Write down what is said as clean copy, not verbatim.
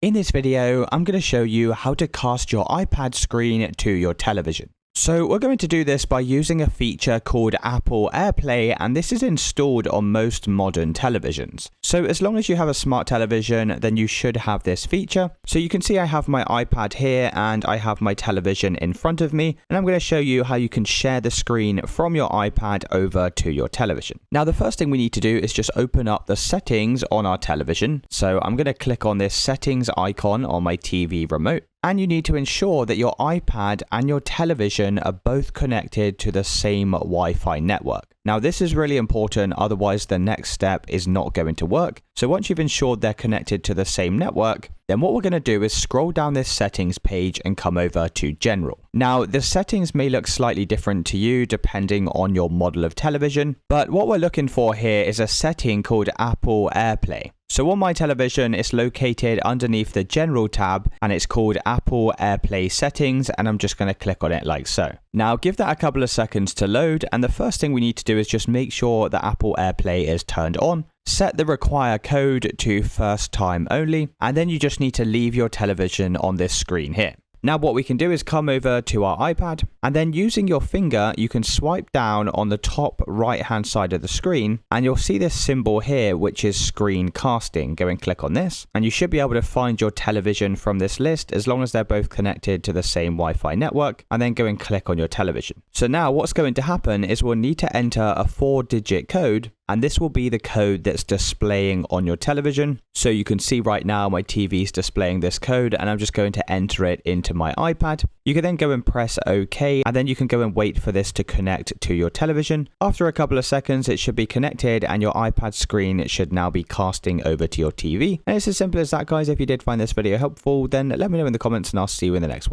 In this video, I'm going to show you how to cast your iPad screen to your television. So we're going to do this by using a feature called Apple AirPlay, and this is installed on most modern televisions. So as long as you have a smart television, then you should have this feature. So you can see I have my iPad here and I have my television in front of me, and I'm going to show you how you can share the screen from your iPad over to your television. Now the first thing we need to do is just open up the settings on our television. So I'm going to click on this settings icon on my TV remote. And you need to ensure that your iPad and your television are both connected to the same Wi-Fi network. Now this is really important, otherwise the next step is not going to work. So once you've ensured they're connected to the same network, then what we're going to do is scroll down this settings page and come over to general. Now the settings may look slightly different to you depending on your model of television, but what we're looking for here is a setting called Apple AirPlay. So on my television, it's located underneath the General tab and it's called Apple AirPlay Settings, and I'm just going to click on it like so. Now give that a couple of seconds to load, and the first thing we need to do is just make sure that Apple AirPlay is turned on. Set the require code to first time only, and then you just need to leave your television on this screen here. Now what we can do is come over to our iPad, and then using your finger you can swipe down on the top right hand side of the screen and you'll see this symbol here which is screen casting. Go and click on this and you should be able to find your television from this list as long as they're both connected to the same Wi-Fi network, and then go and click on your television. So now what's going to happen is we'll need to enter a 4-digit code, and this will be the code that's displaying on your television. So you can see right now my TV is displaying this code, and I'm just going to enter it into my iPad. You can then go and press OK, and then you can go and wait for this to connect to your television. After a couple of seconds, it should be connected and your iPad screen should now be casting over to your TV. And it's as simple as that, guys. If you did find this video helpful, then let me know in the comments and I'll see you in the next one.